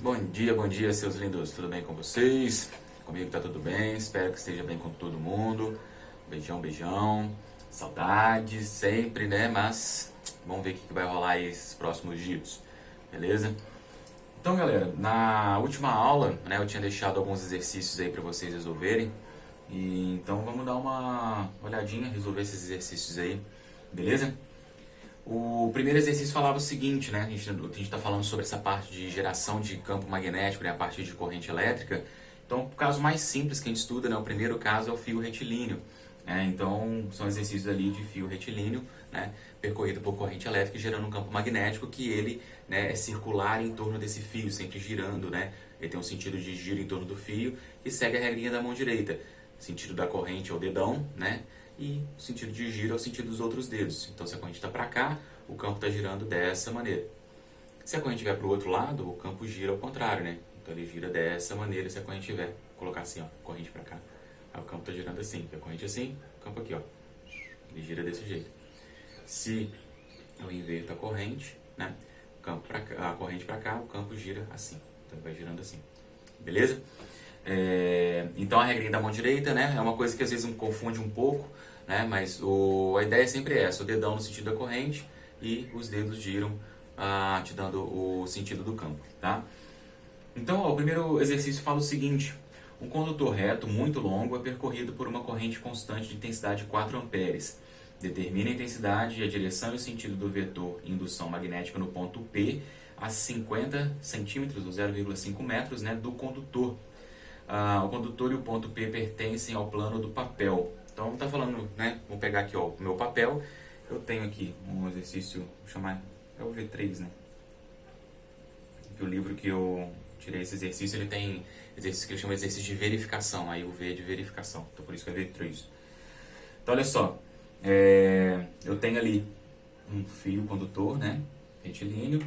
Bom dia, seus lindos. Tudo bem com vocês? Comigo tá tudo bem. Espero que esteja bem com todo mundo. Beijão, beijão. Saudades sempre, né? Mas vamos ver o que vai rolar aí esses próximos dias. Beleza? Então, galera, na última aula, né, eu tinha deixado alguns exercícios aí para vocês resolverem. E então vamos dar uma olhadinha, resolver esses exercícios aí. Beleza? O primeiro exercício falava o seguinte, né? A gente está falando sobre essa parte de geração de campo magnético, né? A partir de corrente elétrica. Então, o caso mais simples que a gente estuda, né? O primeiro caso é o fio retilíneo. Né? Então, são exercícios ali de fio retilíneo, né? Percorrido por corrente elétrica, gerando um campo magnético que ele, né, é circular em torno desse fio, sempre girando, né? Ele tem um sentido de giro em torno do fio e segue a regrinha da mão direita. O sentido da corrente é o dedão, né? E o sentido de giro é o sentido dos outros dedos. Então, se a corrente está para cá, o campo está girando dessa maneira. Se a corrente estiver para o outro lado, o campo gira ao contrário, né? Então, ele gira dessa maneira. Se a corrente estiver, colocar assim, ó, corrente para cá, aí o campo está girando assim. Se a corrente assim, o campo aqui, ó, ele gira desse jeito. Se eu inverto a corrente, né? O campo pra cá, a corrente para cá, o campo gira assim. Então, ele vai girando assim. Beleza? Então a regrinha da mão direita, né, é uma coisa que às vezes me confunde um pouco, né, mas a ideia é sempre essa, o dedão no sentido da corrente e os dedos giram te dando o sentido do campo, tá? Então, ó, o primeiro exercício fala o seguinte: um condutor reto muito longo é percorrido por uma corrente constante de intensidade 4 amperes. Determine a intensidade e a direção e o sentido do vetor indução magnética no ponto P a 50 centímetros, ou 0,5 metros, né, do condutor. O condutor e o ponto P pertencem ao plano do papel. Então, está falando, né? Vou pegar aqui, ó, o meu papel. Eu tenho aqui um exercício, vou chamar, é o V3, né? O livro que eu tirei esse exercício, ele tem exercício que ele chama de exercício de verificação. Aí o V é de verificação. Então, por isso que é V3. Então, olha só. Eu tenho ali um fio condutor, né? Retilíneo.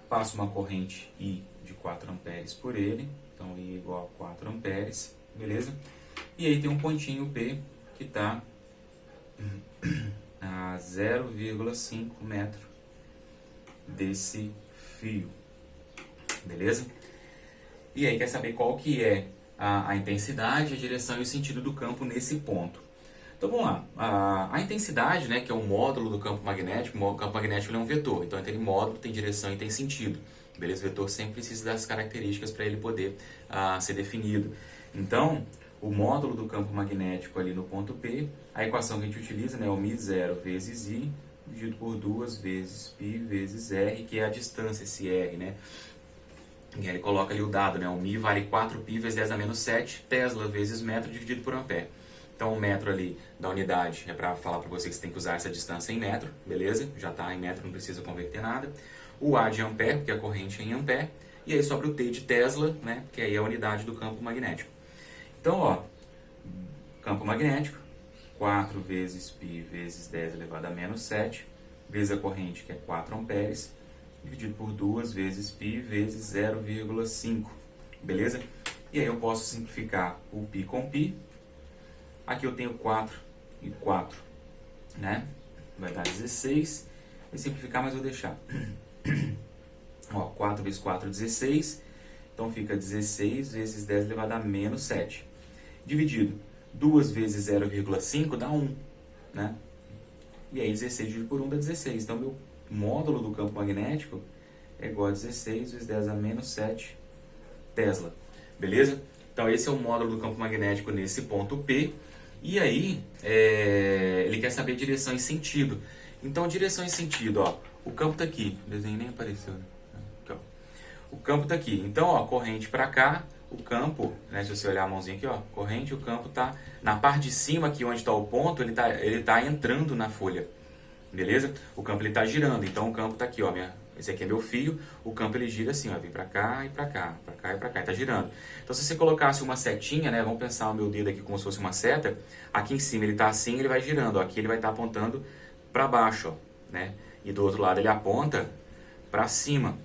Passo uma corrente I de 4 amperes por ele. Então, I igual a 4 amperes, beleza? E aí tem um pontinho P que está a 0,5 metro desse fio, beleza? E aí quer saber qual que é a intensidade, a direção e o sentido do campo nesse ponto. Então vamos lá, a intensidade, né, que é o módulo do campo magnético, o campo magnético é um vetor, então tem módulo, tem direção e tem sentido. Beleza? O vetor sempre precisa das características para ele poder ser definido. Então, o módulo do campo magnético ali no ponto P, a equação que a gente utiliza, né, é o μ0 vezes I, dividido por 2 vezes π vezes R, que é a distância, esse R, né? E aí ele coloca ali o dado, né? O μ vale 4π vezes 10 a menos 7, Tesla vezes metro dividido por ampere. Então, o metro ali da unidade é para falar para você que você tem que usar essa distância em metro, beleza? Já está em metro, não precisa converter nada. O A de ampere, porque a corrente é em ampere, e aí sobra o T de Tesla, né, que aí é a unidade do campo magnético. Então, ó, campo magnético, 4 vezes π vezes 10 elevado a menos 7, vezes a corrente, que é 4 amperes, dividido por 2 vezes π vezes 0,5, beleza? E aí eu posso simplificar o π com π. Aqui eu tenho 4 e 4, né? Vai dar 16. Vou simplificar, mas vou deixar. Ó, 4 vezes 4, 16. Então fica 16 vezes 10 elevado a menos 7. Dividido 2 vezes 0,5 dá 1, né? E aí 16 dividido por 1 dá 16. Então meu módulo do campo magnético é igual a 16 vezes 10 a menos 7 Tesla. Beleza? Então esse é o módulo do campo magnético nesse ponto P. E aí ele quer saber direção e sentido. Então direção e sentido, ó. O campo está aqui. O desenho nem apareceu, né? Aqui, ó. O campo está aqui. Então, ó, corrente para cá, o campo, né? Se você olhar a mãozinha aqui, ó, corrente, o campo está na parte de cima aqui onde está o ponto, ele tá entrando na folha. Beleza? O campo ele está girando. Então o campo está aqui, ó, esse aqui é meu fio, o campo ele gira assim, ó, vem para cá e para cá, para cá e para cá, está girando. Então se você colocasse uma setinha, né, vamos pensar o meu dedo aqui como se fosse uma seta, aqui em cima ele está assim, ele vai girando, ó, aqui ele vai estar apontando para baixo, ó, né? E do outro lado ele aponta para cima,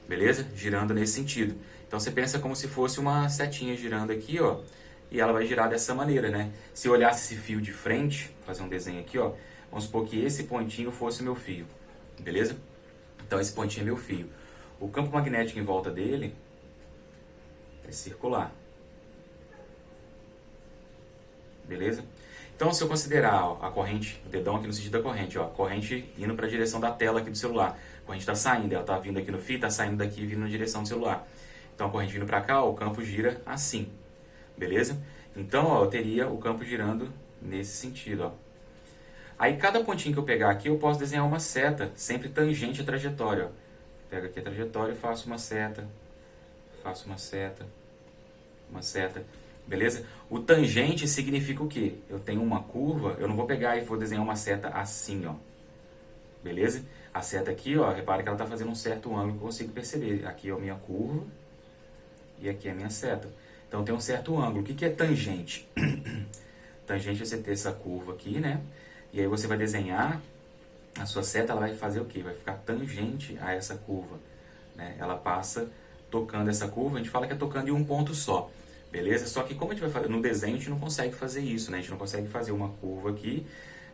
beleza? Girando nesse sentido. Então você pensa como se fosse uma setinha girando aqui, ó, e ela vai girar dessa maneira, né? Se eu olhasse esse fio de frente, vou fazer um desenho aqui, ó, vamos supor que esse pontinho fosse meu fio, beleza? Então esse pontinho é meu fio. O campo magnético em volta dele é circular. Beleza? Então, se eu considerar ó, a corrente, o dedão aqui no sentido da corrente, ó, a corrente indo para a direção da tela aqui do celular. A corrente está saindo, ela está vindo aqui no fio, está saindo daqui e vindo na direção do celular. Então, a corrente vindo para cá, ó, o campo gira assim. Beleza? Então, ó, eu teria o campo girando nesse sentido. Ó. Aí, cada pontinho que eu pegar aqui, eu posso desenhar uma seta, sempre tangente à trajetória. Ó. Pego aqui a trajetória e faço uma seta. Faço uma seta. Uma seta. Beleza? O tangente significa o quê? Eu tenho uma curva, eu não vou pegar e vou desenhar uma seta assim, ó. Beleza? A seta aqui, ó, repara que ela está fazendo um certo ângulo que eu consigo perceber. Aqui é a minha curva e aqui é a minha seta. Então tem um certo ângulo. O que é tangente? Tangente é você ter essa curva aqui, né? E aí você vai desenhar a sua seta, ela vai fazer o quê? Vai ficar tangente a essa curva, né? Ela passa tocando essa curva, a gente fala que é tocando em um ponto só. Beleza? Só que como a gente vai fazer no desenho, a gente não consegue fazer isso, né? A gente não consegue fazer uma curva aqui,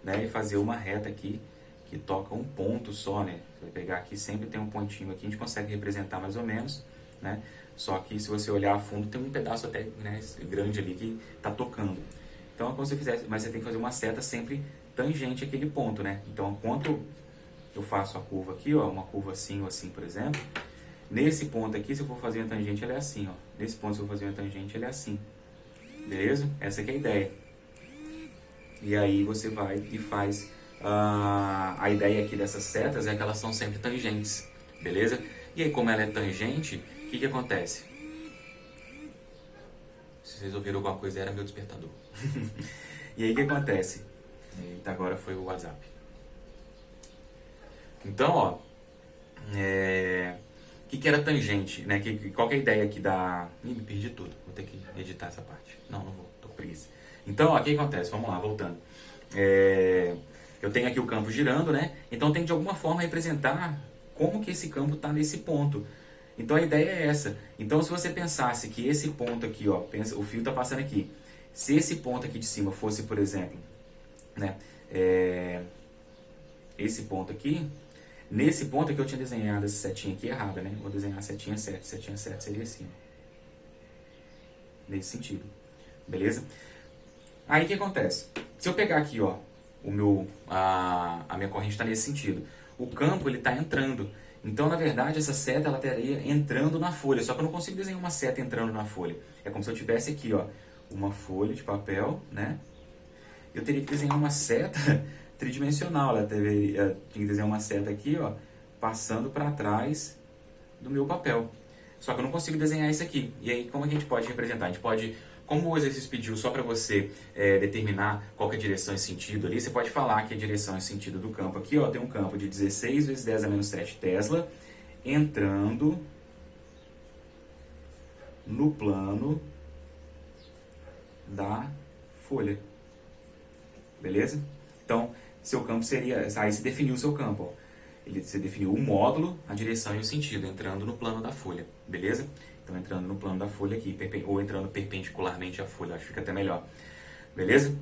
né? E fazer uma reta aqui que toca um ponto só, né? Você vai pegar aqui, sempre tem um pontinho aqui, a gente consegue representar mais ou menos, né? Só que se você olhar a fundo, tem um pedaço até, né, grande ali que está tocando. Então, é como se você fizesse, mas você tem que fazer uma seta sempre tangente àquele ponto, né? Então, enquanto eu faço a curva aqui, ó, uma curva assim ou assim, por exemplo, nesse ponto aqui, se eu for fazer uma tangente, ela é assim, ó. Nesse ponto, se eu for fazer uma tangente, ela é assim. Beleza? Essa aqui é a ideia. E aí você vai e faz... a ideia aqui dessas setas é que elas são sempre tangentes. Beleza? E aí, como ela é tangente, o que acontece? Se vocês ouviram alguma coisa, era meu despertador. E aí, o que acontece? Eita, agora foi o WhatsApp. Então, ó... O que era tangente, né? Qual que é a ideia aqui da... Ih, me perdi tudo, vou ter que editar essa parte. Não vou, tô com preguiça. Então, ó, o que acontece? Vamos lá, voltando. Eu tenho aqui o campo girando, né? Então, tem de alguma forma representar como que esse campo está nesse ponto. Então, a ideia é essa. Então, se você pensasse que esse ponto aqui, ó, o fio está passando aqui. Se esse ponto aqui de cima fosse, por exemplo, né? Esse ponto aqui... Nesse ponto aqui eu tinha desenhado essa setinha aqui errada, né? Vou desenhar a setinha certa. Setinha certa seria assim, ó. Nesse sentido. Beleza? Aí o que acontece? Se eu pegar aqui, ó, a minha corrente está nesse sentido. O campo, ele está entrando. Então, na verdade, essa seta, ela estaria entrando na folha. Só que eu não consigo desenhar uma seta entrando na folha. É como se eu tivesse aqui, ó, uma folha de papel, né? Eu teria que desenhar uma seta... tridimensional, ela tinha que desenhar uma seta aqui, ó, passando para trás do meu papel. Só que eu não consigo desenhar isso aqui. E aí, como é que a gente pode representar? A gente pode, como o exercício pediu só para você determinar qual que é a direção e sentido ali, você pode falar que a direção e sentido do campo aqui, ó, tem um campo de 16 vezes 10 a menos 7 Tesla entrando no plano da folha. Beleza? Então, seu campo seria... Aí se definiu o seu campo. Ó. Você definiu o módulo, a direção e o sentido, entrando no plano da folha. Beleza? Então, entrando no plano da folha aqui, ou entrando perpendicularmente à folha. Acho que fica até melhor. Beleza?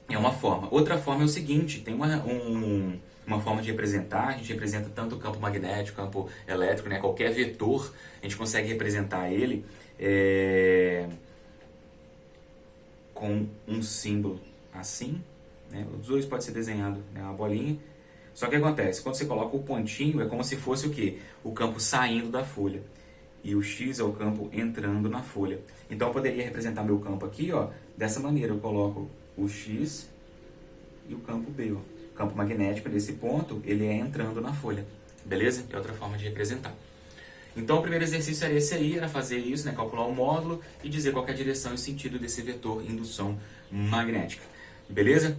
É uma forma. Outra forma é o seguinte, tem uma forma de representar, a gente representa tanto o campo magnético, o campo elétrico, né? Qualquer vetor, a gente consegue representar ele com um símbolo assim. Né? Os dois pode ser desenhado, né? Uma bolinha. Só que o que acontece? Quando você coloca o pontinho, é como se fosse o quê? O campo saindo da folha. E o X é o campo entrando na folha. Então eu poderia representar meu campo aqui, ó, dessa maneira. Eu coloco o X e o campo B. Ó. O campo magnético desse ponto, ele é entrando na folha. Beleza? É outra forma de representar. Então o primeiro exercício era esse aí, era fazer isso, né? Calcular o módulo e dizer qual é a direção e sentido desse vetor indução magnética. Beleza?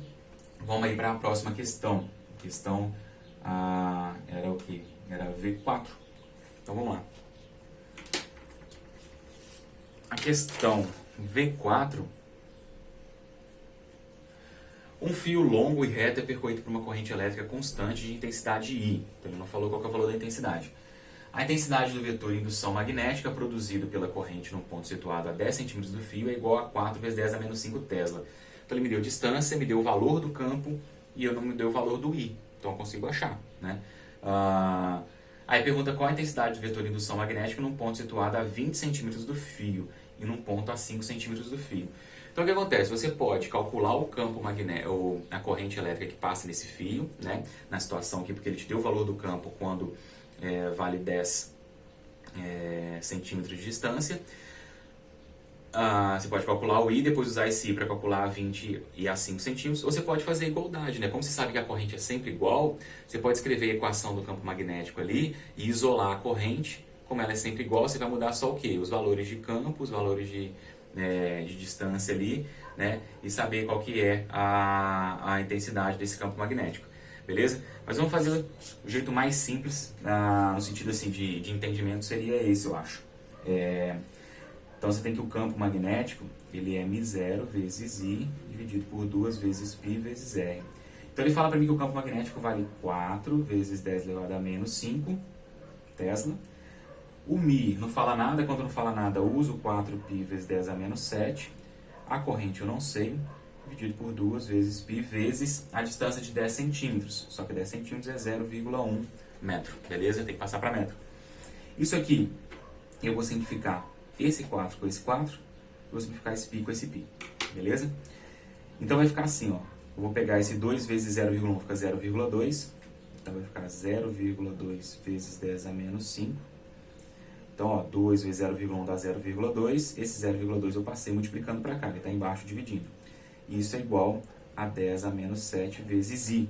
Vamos aí para a próxima questão. A questão era o que? Era V4. Então vamos lá. A questão V4. Um fio longo e reto é percorrido por uma corrente elétrica constante de intensidade I. Então ele não falou qual que é o valor da intensidade. A intensidade do vetor indução magnética produzido pela corrente num ponto situado a 10 cm do fio é igual a 4 vezes 10 a menos 5 Tesla. Então ele me deu distância, me deu o valor do campo e eu não me deu o valor do I. Então eu consigo achar, né? Aí pergunta qual a intensidade do vetor de indução magnética num ponto situado a 20 centímetros do fio e num ponto a 5 centímetros do fio. Então o que acontece? Você pode calcular o campo magnético, ou a corrente elétrica que passa nesse fio, né? Na situação aqui, porque ele te deu o valor do campo quando vale 10 centímetros de distância. Você pode calcular o I, depois usar esse I para calcular a 20 e a 5 centímetros, ou você pode fazer a igualdade, né? Como você sabe que a corrente é sempre igual, você pode escrever a equação do campo magnético ali e isolar a corrente. Como ela é sempre igual, você vai mudar só o quê? Os valores de campo, os valores de distância ali, né? E saber qual que é a intensidade desse campo magnético, beleza? Mas vamos fazer o jeito mais simples, no sentido assim de entendimento, seria esse, eu acho. Então você tem que o campo magnético, ele é μ0 vezes I dividido por 2 vezes π vezes R. Então ele fala para mim que o campo magnético vale 4 vezes 10 elevado a menos 5 Tesla. O μ não fala nada, quando não fala nada eu uso 4π vezes 10 a menos 7. A corrente eu não sei, dividido por 2 vezes π vezes a distância de 10 centímetros. Só que 10 centímetros é 0,1 metro, beleza? Tem que passar para metro. Isso aqui eu vou simplificar esse 4 com esse 4, vou simplificar esse π com esse π, beleza? Então vai ficar assim, ó. Eu vou pegar esse 2 vezes 0,1, fica 0,2. Então vai ficar 0,2 vezes 10 a menos 5. Então, ó, 2 vezes 0,1 dá 0,2. Esse 0,2 eu passei multiplicando para cá, ele está embaixo dividindo. Isso é igual a 10 a menos 7 vezes I.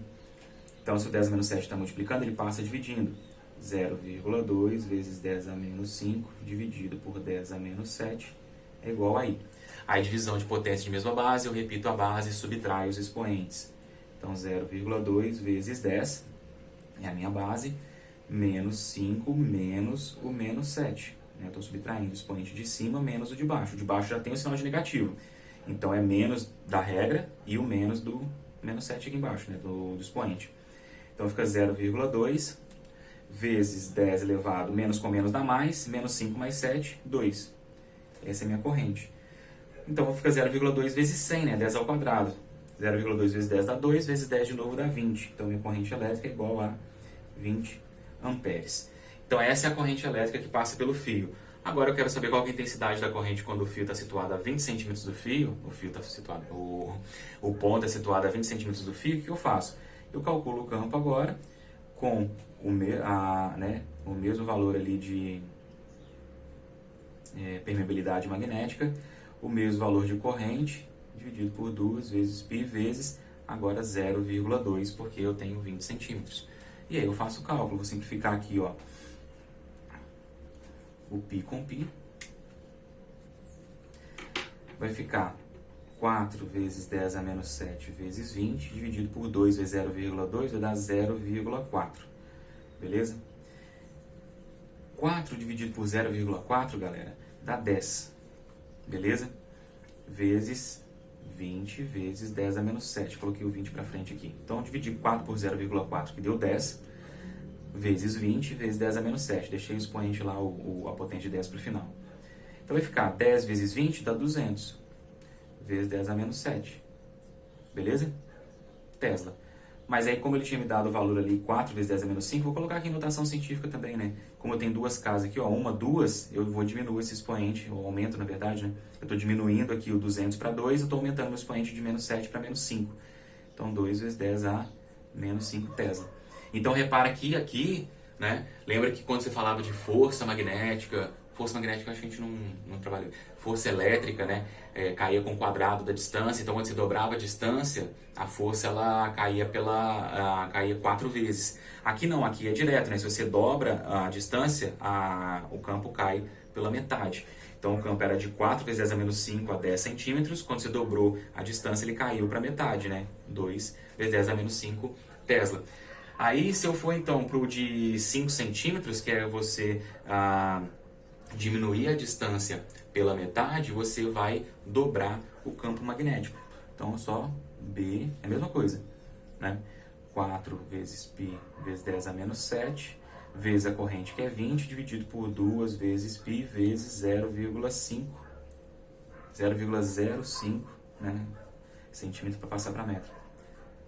Então, se o 10 a menos 7 está multiplicando, ele passa dividindo. 0,2 vezes 10 a menos 5 dividido por 10 a menos 7 é igual a I. Aí, divisão de potência de mesma base, eu repito a base e subtraio os expoentes. Então, 0,2 vezes 10 é a minha base, menos 5 menos o menos 7. Eu estou subtraindo o expoente de cima menos o de baixo. O de baixo já tem o sinal de negativo. Então, é menos da regra e o menos do menos 7 aqui embaixo, né, do expoente. Então, fica 0,2 vezes 10 elevado, menos com menos dá mais, menos 5 mais 7, 2. Essa é a minha corrente. Então, fica 0,2 vezes 100, né? 10 ao quadrado. 0,2 vezes 10 dá 2, vezes 10 de novo dá 20. Então, minha corrente elétrica é igual a 20 amperes. Então, essa é a corrente elétrica que passa pelo fio. Agora, eu quero saber qual é a intensidade da corrente quando o fio está situado a 20 centímetros do fio. O fio está situado, o ponto é situado a 20 centímetros do fio. O que eu faço? Eu calculo o campo agora com o mesmo valor ali de permeabilidade magnética, o mesmo valor de corrente, dividido por 2 vezes π vezes, agora 0,2, porque eu tenho 20 centímetros. E aí eu faço o cálculo, vou simplificar aqui, ó, o π com π, vai ficar 4 vezes 10 a menos 7 vezes 20, dividido por 2 vezes 0,2, vai dar 0,4, beleza? 4 dividido por 0,4, galera, dá 10, beleza? Vezes 20 vezes 10 a menos 7, coloquei o 20 para frente aqui. Então, dividi 4 por 0,4, que deu 10, vezes 20 vezes 10 a menos 7. Deixei o expoente lá, a potência de 10 para o final. Então, vai ficar 10 vezes 20 dá 200, vezes 10 a menos 7, beleza? Tesla. Mas aí, como ele tinha me dado o valor ali, 4 vezes 10 a menos 5, vou colocar aqui em notação científica também, né? Como eu tenho duas casas aqui, ó, duas, eu vou diminuir esse expoente, ou aumento, na verdade, né? Eu estou diminuindo aqui o 200 para 2, eu estou aumentando o expoente de menos 7 para menos 5. Então, 2 vezes 10 a menos 5 Tesla. Então, repara que aqui, né? Lembra que quando você falava de força magnética acho que a gente não trabalhou. Força elétrica, né? Caía com o quadrado da distância. Então, quando você dobrava a distância, a força ela caía caía 4 vezes. Aqui não, aqui é direto, né? Se você dobra a distância, o campo cai pela metade. Então, o campo era de 4 vezes 10 a menos 5 a 10 centímetros. Quando você dobrou a distância, ele caiu para metade, né? 2 vezes 10 a menos 5 Tesla. Aí, se eu for, então, para o de 5 centímetros, que é você diminuir a distância pela metade, você vai dobrar o campo magnético. Então, só B é a mesma coisa, né? 4 vezes π vezes 10 a menos 7, vezes a corrente que é 20, dividido por 2 vezes π vezes 0,5, né? Centímetro para passar para metro.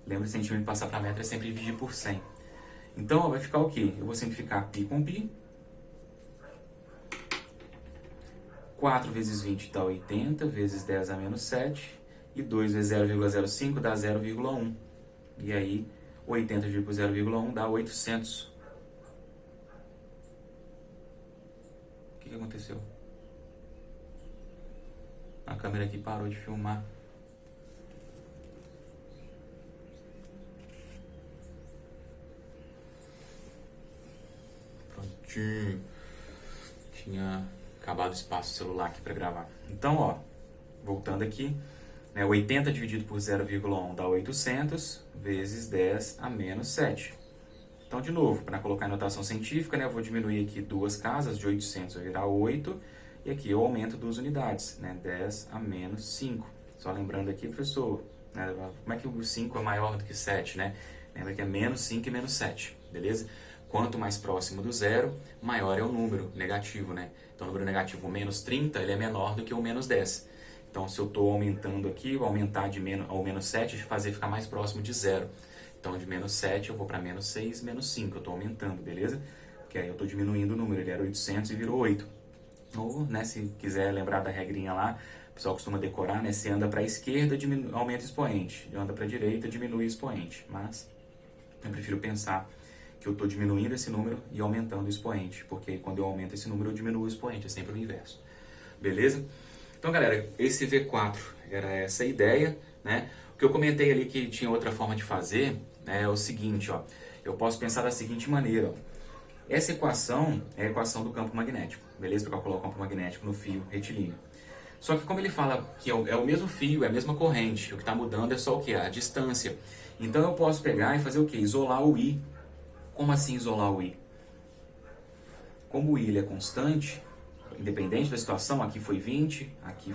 Lembra que centímetro para passar para metro é sempre dividir por 100. Então, vai ficar o quê? Eu vou simplificar π com π. 4 vezes 20 dá 80, vezes 10 a menos 7. E 2 vezes 0,05 dá 0,1. E aí, 80 dividido por 0,1 dá 800. O que aconteceu? A câmera aqui parou de filmar. Prontinho. Tinha acabado o espaço do celular aqui para gravar. Então, ó, voltando aqui, né, 80 dividido por 0,1 dá 800, vezes 10 a menos 7. Então, de novo, para colocar em notação científica, né, eu vou diminuir aqui duas casas, de 800 vai virar 8, e aqui eu aumento 2 unidades, né, 10 a menos 5. Só lembrando aqui, professor, né, como é que o 5 é maior do que 7, né? Lembra que é menos 5 e menos 7, beleza? Quanto mais próximo do zero, maior é o número negativo, né? Então, o número negativo, o menos 30, ele é menor do que o menos 10. Então, se eu estou aumentando aqui, vou aumentar de menos, ao menos 7, fazer ficar mais próximo de zero. Então, de menos 7 eu vou para menos 6, menos 5. Eu estou aumentando, beleza? Porque aí eu estou diminuindo o número. Ele era 800 e virou 8. Ou, né, se quiser lembrar da regrinha lá, o pessoal costuma decorar, né? Se anda para a esquerda, aumenta o expoente. Anda para a direita, diminui o expoente. Mas eu prefiro pensar que eu estou diminuindo esse número e aumentando o expoente. Porque quando eu aumento esse número, eu diminuo o expoente. É sempre o inverso. Beleza? Então, galera, esse V4 era essa a ideia, né? O que eu comentei ali que tinha outra forma de fazer, né, é o seguinte, ó. Eu posso pensar da seguinte maneira, ó. Essa equação é a equação do campo magnético, beleza? Para calcular o campo magnético no fio retilíneo. Só que como ele fala que é o mesmo fio, é a mesma corrente, o que está mudando é só o que? A distância. Então eu posso pegar e fazer o quê? Isolar o I. Como assim isolar o I? Como o I ele é constante, independente da situação, aqui foi 20, aqui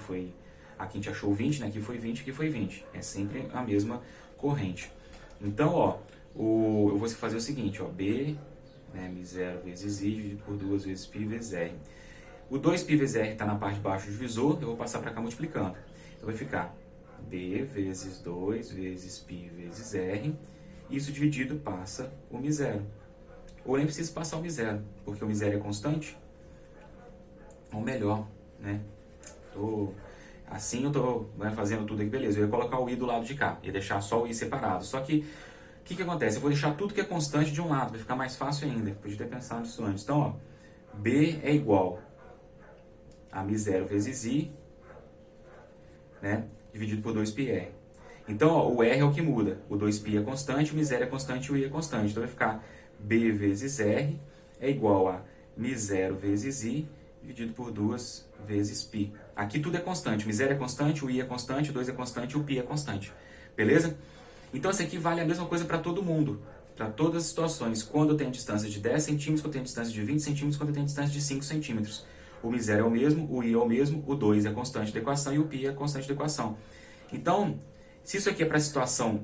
a gente achou 20, né? Aqui foi 20, aqui foi 20. É sempre a mesma corrente. Então, ó, eu vou fazer o seguinte, ó, B, né, M0 vezes I dividido por 2 vezes π vezes R. O 2π vezes R está na parte de baixo do divisor, eu vou passar para cá multiplicando. Então vai ficar B vezes 2 vezes π vezes R. Isso dividido passa o M0. Ou nem preciso passar o M0, porque o M0 é constante. Ou melhor, né? Assim eu tô, né, fazendo tudo aqui, beleza. Eu ia colocar o I do lado de cá, ia deixar só o I separado. Só que, o que acontece? Eu vou deixar tudo que é constante de um lado, vai ficar mais fácil ainda. Podia ter pensado nisso antes. Então, ó, B é igual a M0 vezes I, né? Dividido por 2πr. Então, ó, o R é o que muda. O 2π é constante, o M0 é constante e o I é constante. Então vai ficar B vezes R é igual a M0 vezes I dividido por 2 vezes π. Aqui tudo é constante. O M0 é constante, o I é constante, o 2 é constante e o π é constante. Beleza? Então, isso aqui vale a mesma coisa para todo mundo. Para todas as situações. Quando eu tenho distância de 10 centímetros, quando eu tenho distância de 20 centímetros, quando eu tenho distância de 5 centímetros. O M0 é o mesmo, o I é o mesmo, o 2 é constante da equação e o π é constante da equação. Então, se isso aqui é para a situação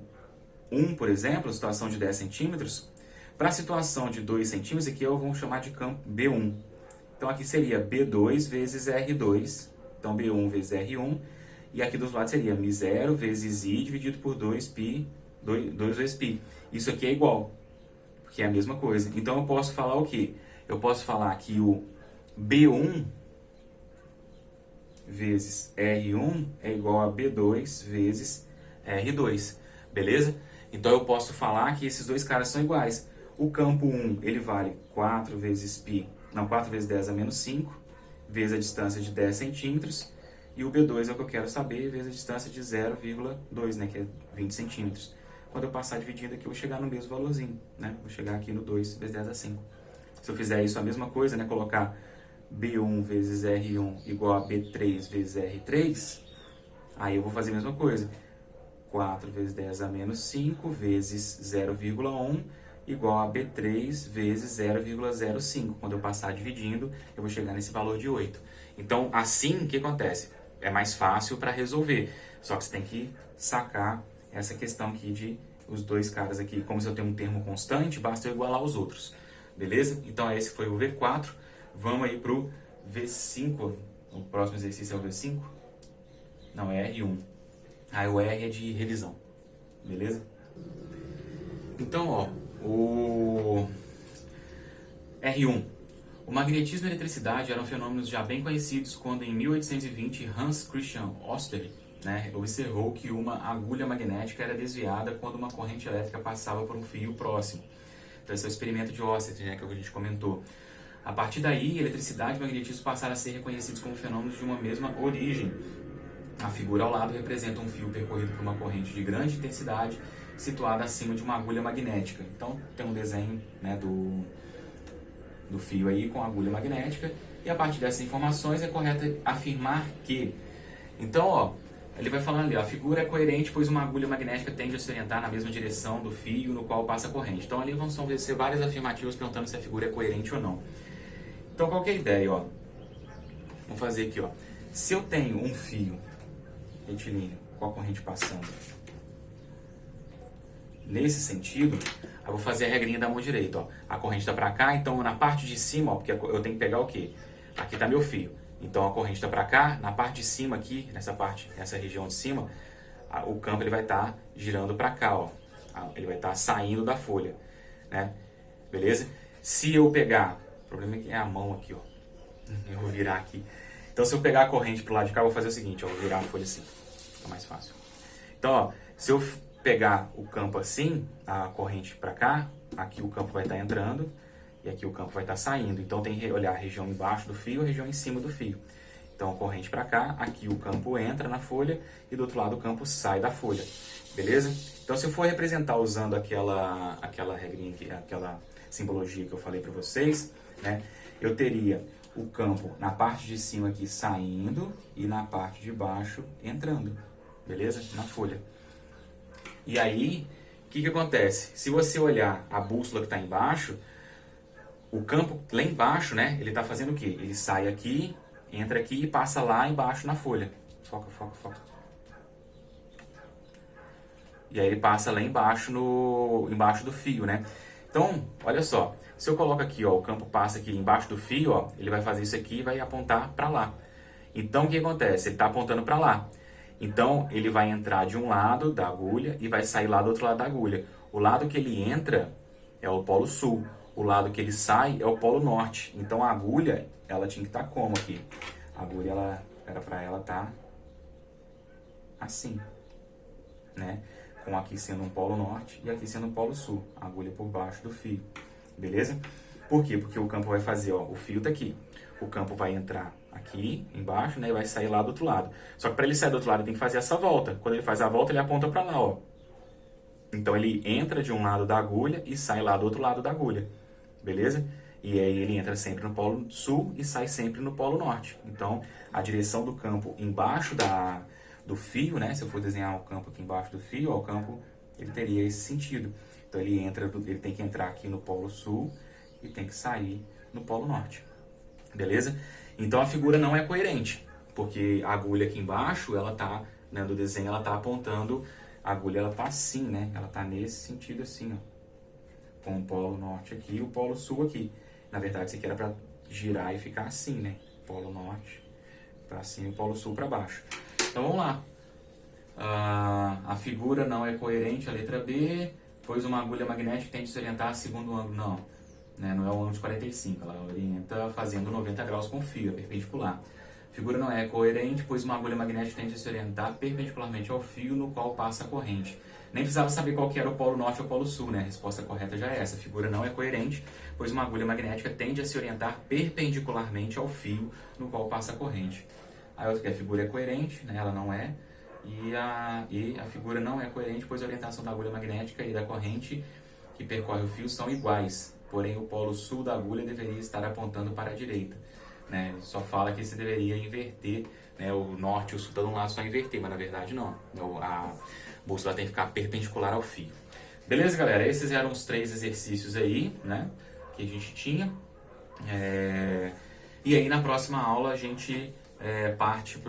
1, por exemplo, situação de 10 centímetros, para a situação de 2 centímetros, aqui eu vou chamar de campo B1. Então, aqui seria B2 vezes R2. Então, B1 vezes R1. E aqui dos lados seria M0 vezes I dividido por 2π, 2 vezes π. Isso aqui é igual, porque é a mesma coisa. Então, eu posso falar o quê? Eu posso falar que o B1 vezes R1 é igual a B2 vezes R2. Beleza? Então, eu posso falar que esses dois caras são iguais. O campo 1, ele vale 4 vezes π, não, 4 vezes 10 a menos 5, vezes a distância de 10 centímetros. E o B2 é o que eu quero saber, vezes a distância de 0,2, né, que é 20 centímetros. Quando eu passar dividindo aqui, eu vou chegar no mesmo valorzinho, né? Vou chegar aqui no 2 vezes 10 a 5. Se eu fizer isso, a mesma coisa, né? Colocar B1 vezes R1 igual a B3 vezes R3, aí eu vou fazer a mesma coisa. 4 vezes 10 a menos 5 vezes 0,1 igual a B3 vezes 0,05. Quando eu passar dividindo, eu vou chegar nesse valor de 8. Então, assim, o que acontece? É mais fácil para resolver. Só que você tem que sacar essa questão aqui de os dois caras aqui. Como se eu tenho um termo constante, basta eu igualar os outros. Beleza? Então, esse foi o V4. Vamos aí pro V5. O próximo exercício é o V5? Não, é R1. Aí o R é de revisão. Beleza? Então, ó, o R1. O magnetismo e a eletricidade eram fenômenos já bem conhecidos quando, em 1820, Hans Christian Ørsted, né, observou que uma agulha magnética era desviada quando uma corrente elétrica passava por um fio próximo. Então, esse é o experimento de Ørsted, né, que a gente comentou. A partir daí, eletricidade e magnetismo passaram a ser reconhecidos como fenômenos de uma mesma origem. A figura ao lado representa um fio percorrido por uma corrente de grande intensidade situada acima de uma agulha magnética. Então, tem um desenho, né, do fio aí com a agulha magnética. E a partir dessas informações é correto afirmar que... Então, ó, ele vai falando ali, ó, a figura é coerente, pois uma agulha magnética tende a se orientar na mesma direção do fio no qual passa a corrente. Então, ali vão ser várias afirmativas perguntando se a figura é coerente ou não. Então, qual que é a ideia, ó? Vamos fazer aqui, ó. Se eu tenho um fio retilíneo com a corrente passando nesse sentido, eu vou fazer a regrinha da mão direita, ó. A corrente está para cá, então na parte de cima, ó, porque eu tenho que pegar o quê? Aqui está meu fio. Então a corrente está para cá, na parte de cima aqui, nessa região de cima, o campo ele vai estar girando para cá, ó. Ele vai estar saindo da folha, né? Beleza? Se eu pegar, o problema é que é a mão aqui, ó. Eu vou virar aqui. Então se eu pegar a corrente pro lado de cá, eu vou fazer o seguinte, ó, vou virar a folha assim. Fica mais fácil. Então, ó, se eu pegar o campo assim, a corrente para cá, aqui o campo vai estar entrando e aqui o campo vai estar saindo. Então tem que olhar a região embaixo do fio e a região em cima do fio. Então a corrente para cá, aqui o campo entra na folha e do outro lado o campo sai da folha. Beleza? Então se eu for representar usando aquela regrinha aqui, aquela simbologia que eu falei para vocês, né, eu teria o campo na parte de cima aqui saindo e na parte de baixo entrando, beleza? Na folha. E aí, o que acontece? Se você olhar a bússola que está embaixo, o campo lá embaixo, né, ele está fazendo o quê? Ele sai aqui, entra aqui e passa lá embaixo na folha. Foca, foca, foca. E aí ele passa lá embaixo, embaixo do fio, né? Então, olha só. Se eu coloco aqui, ó, o campo passa aqui embaixo do fio, ó, ele vai fazer isso aqui e vai apontar para lá. Então, o que acontece? Ele está apontando para lá. Então, ele vai entrar de um lado da agulha e vai sair lá do outro lado da agulha. O lado que ele entra é o polo sul. O lado que ele sai é o polo norte. Então, a agulha, ela tinha que estar como aqui? A agulha, era para ela estar assim, né? Com aqui sendo um polo norte e aqui sendo um polo sul. A agulha por baixo do fio. Beleza? Por quê? Porque o campo vai fazer, ó, o fio tá aqui. O campo vai entrar aqui embaixo, né, e vai sair lá do outro lado. Só que para ele sair do outro lado, ele tem que fazer essa volta. Quando ele faz a volta, ele aponta para lá, ó. Então ele entra de um lado da agulha e sai lá do outro lado da agulha. Beleza? E aí ele entra sempre no polo sul e sai sempre no polo norte. Então, a direção do campo embaixo do fio, né, se eu for desenhar o campo aqui embaixo do fio, ó, o campo ele teria esse sentido. Então ele tem que entrar aqui no polo sul e tem que sair no polo norte. Beleza? Então a figura não é coerente, porque a agulha aqui embaixo, ela tá, né, do desenho, ela tá apontando, a agulha ela tá assim, né? Ela tá nesse sentido assim, ó. Com o polo norte aqui e o polo sul aqui. Na verdade, isso aqui era para girar e ficar assim, né? Polo norte para cima e polo sul para baixo. Então vamos lá. A figura não é coerente, a letra B, pois uma agulha magnética tende a se orientar segundo o ângulo. Não, né, não é o ângulo de 45, ela orienta fazendo 90 graus com o fio, é perpendicular. A figura não é coerente, pois uma agulha magnética tende a se orientar perpendicularmente ao fio no qual passa a corrente. Nem precisava saber qual que era o polo norte ou o polo sul, né? A resposta correta já é essa. A figura não é coerente, pois uma agulha magnética tende a se orientar perpendicularmente ao fio no qual passa a corrente. A outra que a figura é coerente, né? Ela não é. E a figura não é coerente, pois a orientação da agulha magnética e da corrente que percorre o fio são iguais. Porém, o polo sul da agulha deveria estar apontando para a direita. Né? Só fala que você deveria inverter, né? O norte e o sul estão de um lado, só inverter, mas na verdade não. A bússola tem que ficar perpendicular ao fio. Beleza, galera? Esses eram os 3 exercícios aí, né, que a gente tinha. E aí, na próxima aula, a gente parte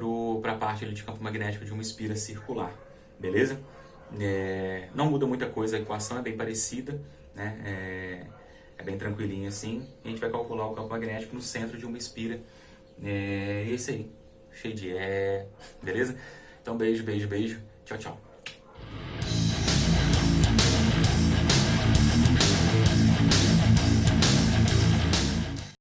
para a parte ali de campo magnético de uma espira circular. Beleza? Não muda muita coisa, a equação é bem parecida, né? É bem tranquilinho assim. A gente vai calcular o campo magnético no centro de uma espira. É isso aí. Cheio de beleza? Então, beijo, beijo, beijo. Tchau, tchau.